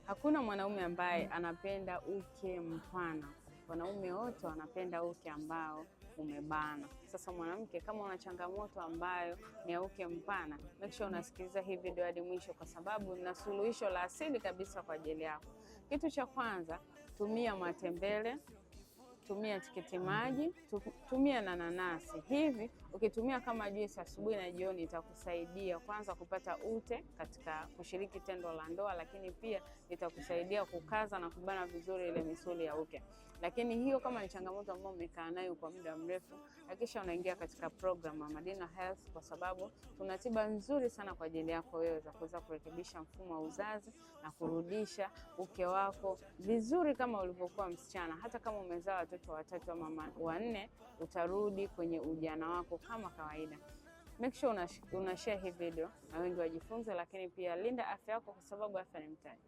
Hakuna mwanaume ambaye anapenda uke mpana. Wanaume wote wanapenda uke ambao umebana. Sasa mwanamke, kama una changamoto ambayo ni ya uke mpana, make sure unasikiliza hii video hadi mwisho, kwa sababu nina suluhisho la asili kabisa kwa ajili yako. Kitu cha kwanza, tumia matembele, tumia tikiti maji, tumia na nanasi. Hivi ukitumia kama juisi asubuhi na jioni itakusaidia kwanza kupata ute katika kushiriki tendo la ndoa, lakini pia itakusaidia kukaza na kubana vizuri ile misuli ya uke. Lakini hiyo kama ni changamoto ambayo umekaa nayo kwa muda mrefu, hakikisha unaingia katika program ya Madina Health, kwa sababu tuna tiba nzuri sana kwa ajili yako wewe za kuweza kurekebisha mfumo wa uzazi na kurudisha uke wako vizuri kama ulivyokuwa msichana. Hata kama umezaa watoto watatu ama wanne, utarudi kwenye ujana wako kama kawaida. Make sure una share hii video na wengi wajifunze, lakini pia linda afya yako, kwa sababu afya ni mtaji.